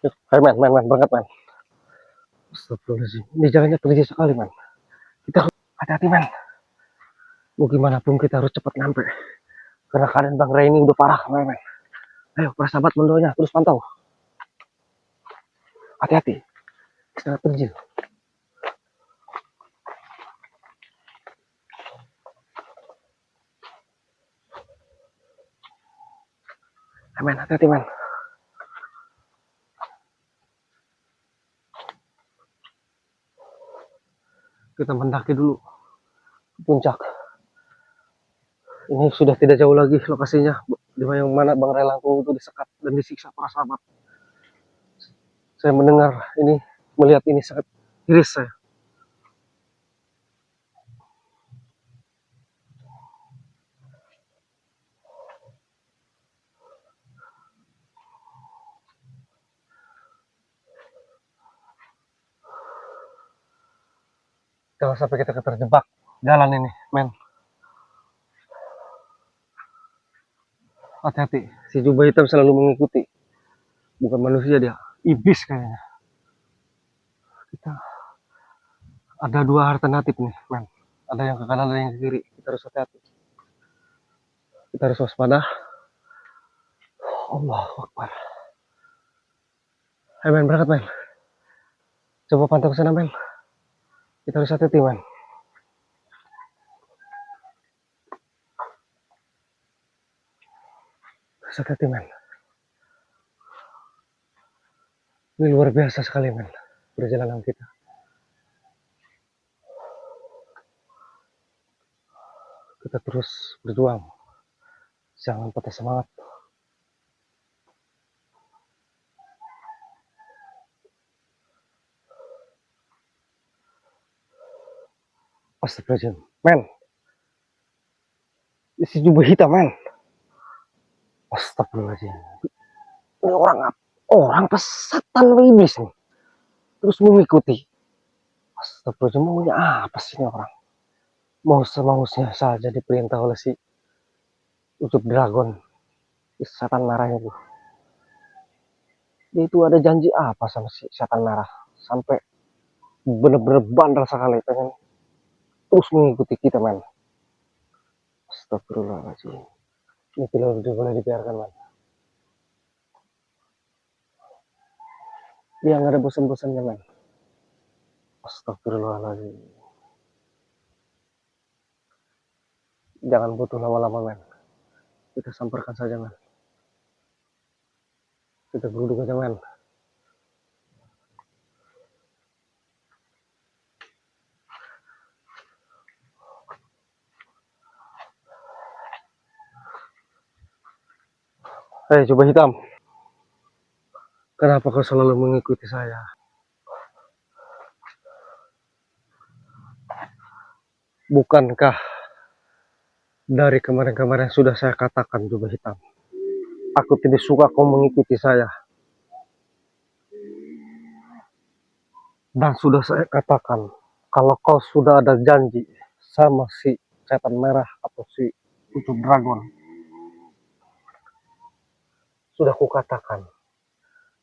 Ayo men, berangkat men. Astagfirullahaladzim, ini jalannya terjadi sekali men. Kita harus hati-hati men. Mau gimana pun kita harus cepat nyampe. Karena keadaan Bang Ray ini udah parah men. Ayo para sahabat mendoanya terus pantau. Hati-hati, sangat terjil. Men, hati-hati men. Kita mendaki dulu ke puncak. Ini sudah tidak jauh lagi lokasinya, di mana Bang Ray Langkung itu disekat dan disiksa para sahabat. Saya mendengar ini, melihat ini sangat iris saya. Jangan sampai kita terjebak jalan ini, men. Hati-hati, si jubah hitam selalu mengikuti. Bukan manusia dia, iblis kayaknya. Kita ada dua alternatif nih, men. Ada yang ke kanan, ada yang ke kiri. Kita harus hati-hati. Kita harus waspada. Allahu Akbar. Ayo men, berangkat men. Coba pantau ke sana men. Kita harus hati-hati men. Harus hati-hati men. Ini luar biasa sekali men, perjalanan kita. Kita terus berjuang. Jangan patah semangat. Astagfirullahaladzim. Men. Si jubah hitam men. Astagfirullahaladzim. Ini orang pesatan iblis nih. Terus mengikuti. Astagfirullahaladzim, maunya apa sih ini orang? Mau semausnya saja diperintah oleh si Ucup Dragon. Setan merah itu. Dia itu ada janji apa sama si setan merah? Sampai bener-bener bandel sekali pengen terus mengikuti kita men. Astagfirullahaladzim. Ini tidak boleh dibiarkan men. Dia nggak ada bosan-bosannya men. Astagfirullahaladzim. Jangan butuh lama-lama men. Kita samperkan saja men. Kita geruduk aja men. Hei jubah hitam. Kenapa kau selalu mengikuti saya? Bukankah dari kemarin-kemarin sudah saya katakan jubah hitam? Aku tidak suka kau mengikuti saya. Dan sudah saya katakan, kalau kau sudah ada janji sama si setan merah atau si Ucup Dragon, sudah kukatakan,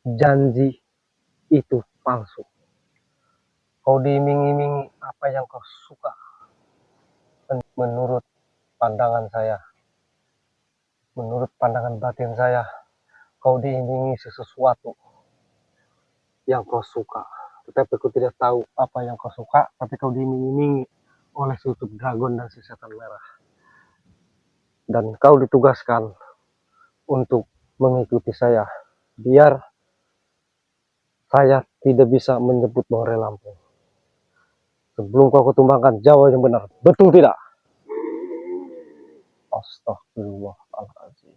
janji itu palsu. Kau diiming-imingi apa yang kau suka. Menurut pandangan saya, menurut pandangan batin saya, kau diiming-imingi sesuatu yang kau suka. Tetapi aku tidak tahu apa yang kau suka, tapi kau diiming-imingi oleh si Ucup Dragon dan si setan merah. Dan kau ditugaskan untuk mengikuti saya, biar saya tidak bisa menyebut Bang Ray Lampung. Sebelum kau ketumbangkan, jawab yang benar. Betul tidak? Astagfirullahaladzim.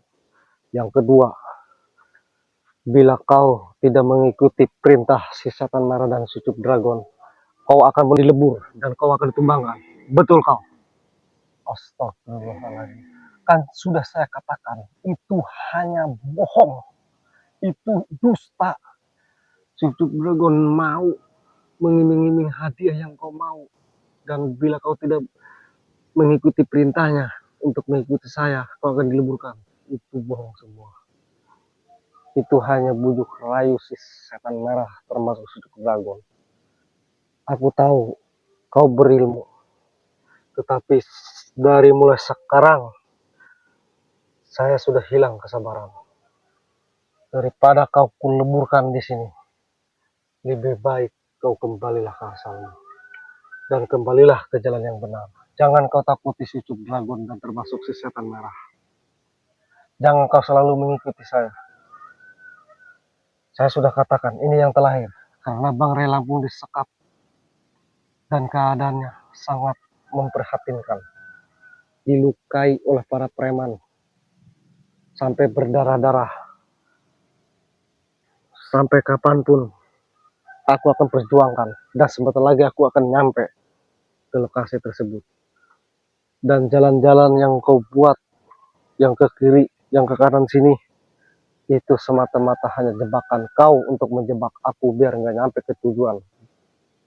Yang kedua, bila kau tidak mengikuti perintah si setan merah dan si Ucup Dragon, kau akan dilebur dan kau akan ditumbangkan. Betul kau? Astagfirullahaladzim. Kan sudah saya katakan, itu hanya bohong. Itu dusta. Si Ucup Dragon mau mengiming-iming hadiah yang kau mau. Dan bila kau tidak mengikuti perintahnya untuk mengikuti saya, kau akan dileburkan. Itu bohong semua. itu hanya bujuk rayu si setan merah termasuk si dragon. Aku tahu kau berilmu, tetapi dari mulai sekarang saya sudah hilang kesabaran. Daripada kau kuleburkan di sini, lebih baik kau kembalilah ke asalmu dan kembalilah ke jalan yang benar. Jangan kau takuti si dragon dan termasuk si setan merah. Jangan kau selalu mengikuti saya. Saya sudah katakan ini yang terakhir karena Bang Rey Lampung disekap dan keadaannya sangat memprihatinkan. Dilukai oleh para preman sampai berdarah-darah. Sampai kapanpun aku akan perjuangkan dan sebentar lagi aku akan nyampe ke lokasi tersebut. Dan jalan-jalan yang kau buat, yang ke kiri, yang ke kanan sini, itu semata-mata hanya jebakan kau untuk menjebak aku biar nggak nyampe ke tujuan,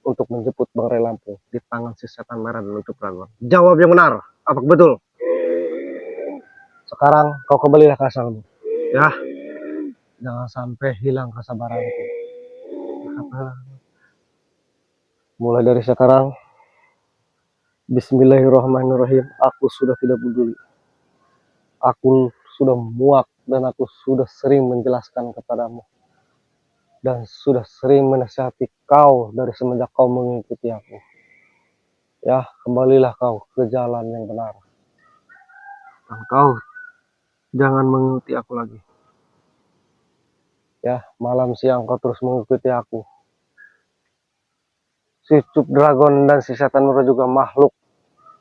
untuk menjemput Bang Rey Lampung di tangan si setan merah dan Ucup Dragon. Jawab yang benar, apa betul? Sekarang kau kembalilah ke asalmu, ya. Jangan sampai hilang kesabaranku. Mulai dari sekarang, Bismillahirrahmanirrahim, aku sudah tidak peduli. Aku sudah muak dan aku sudah sering menjelaskan kepadamu. Dan sudah sering menasihati kau dari semenjak kau mengikuti aku. Ya, kembalilah kau ke jalan yang benar. Dan kau jangan mengikuti aku lagi. Ya, malam siang kau terus mengikuti aku. Si Cup Dragon dan si setan merah juga makhluk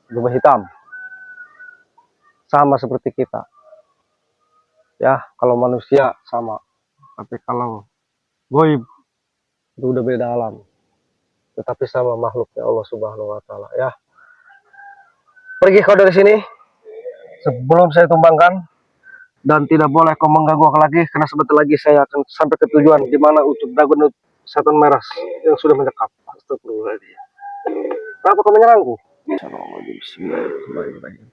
berubah hitam. Sama seperti kita. Ya, kalau manusia sama. Tapi kalau goib itu udah beda alam. Tetapi sama makhluknya Allah Subhanahu wa taala, ya. Pergi kau dari sini sebelum saya tumbangkan, dan tidak boleh kau mengganggu aku lagi karena sebentar lagi saya akan sampai ke tujuan di mana Ucup Dragon setan merah yang sudah mendekat. Astagfirullahaladzim. Kenapa kau menyerangku? Bismillahirrahmanirrahim.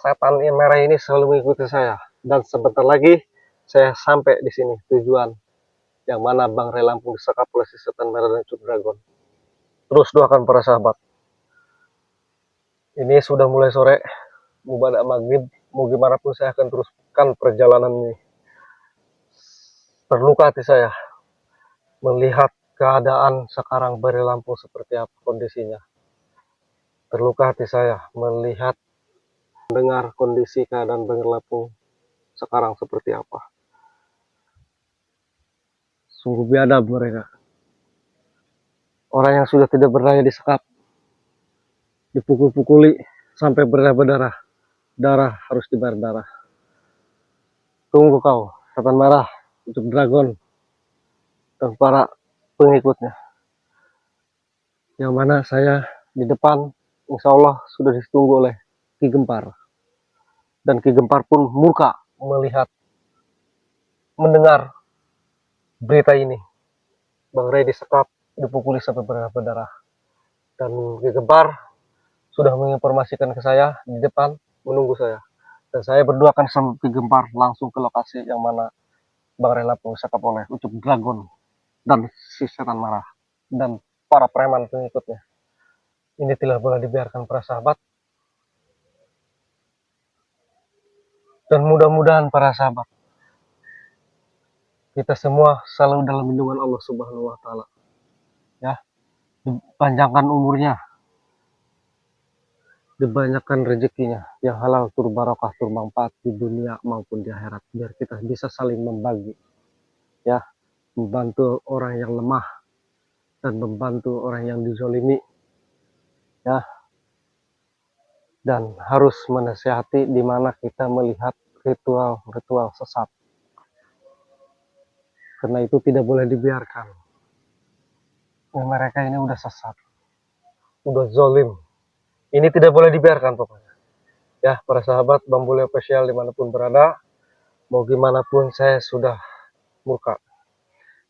Setan merah ini selalu mengikuti saya dan sebentar lagi saya sampai di sini tujuan yang mana Bang Rey Lampung disekap oleh si setan merah dan Ucup Dragon. Terus doakan para sahabat. Ini sudah mulai sore, mau pada maghrib, mau gimana pun saya akan teruskan perjalanan ini. Terluka hati saya melihat keadaan sekarang Bang Rey Lampung seperti apa kondisinya. Terluka hati saya melihat, mendengar kondisi keadaan Bang Rey Lampung sekarang seperti apa. Sungguh biadab mereka. Orang yang sudah tidak berdaya disekap, dipukul-pukuli sampai berdarah-darah. Darah harus dibayar darah. Tunggu kau, setan merah, Ucup Dragon, dan para pengikutnya. Yang mana saya di depan, insya Allah sudah ditunggu oleh Ki Gempar. Dan Ki Gempar pun murka melihat, mendengar berita ini. Bang Rey disekap, dipukuli sampai berdarah. Dan Ki Gempar sudah menginformasikan ke saya di depan, menunggu saya. Dan saya berdoakan sama Ki Gempar langsung ke lokasi yang mana Bang Rey Lampung disekap oleh Ucup Dragon dan si setan marah dan para preman pengikutnya. Ini tidak boleh dibiarkan para sahabat. Dan mudah-mudahan para sahabat, kita semua selalu dalam lindungan Allah Subhanahu wa taala. Ya, dipanjangkan umurnya, dibanyakan rezekinya yang halal, tur barokah, tur manfaat di dunia maupun di akhirat, biar kita bisa saling membagi, ya, membantu orang yang lemah dan membantu orang yang dizolimi, ya, dan harus menasihati di mana kita melihat ritual-ritual sesat, karena itu tidak boleh dibiarkan. Mereka ini udah sesat, udah zolim, ini tidak boleh dibiarkan pokoknya. Ya, para sahabat Bambule Official dimanapun berada, mau gimana pun saya sudah murka.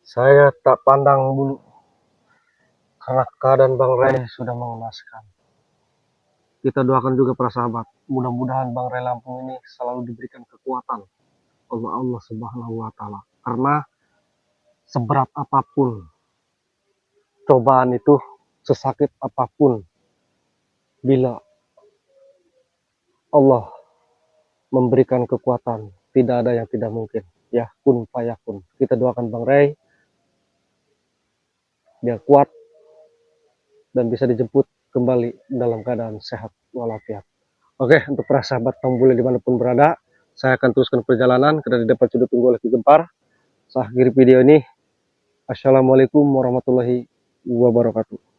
Saya tak pandang bulu. karena keadaan Bang Ray sudah mengenaskan. Kita doakan juga para sahabat, mudah-mudahan Bang Ray Lampung ini selalu diberikan kekuatan oleh Allah Subhanahu wa Ta'ala. Karena seberat apapun cobaan itu, sesakit apapun, bila Allah memberikan kekuatan, tidak ada yang tidak mungkin. Ya, kun fayakun. Kita doakan Bang Ray biar kuat dan bisa dijemput kembali dalam keadaan sehat walafiat. Oke, untuk para sahabat Pembule dimanapun berada, saya akan teruskan perjalanan karena di depan sudah tunggu lagi gempar. Saya akhiri video ini. Assalamualaikum warahmatullahi wabarakatuh.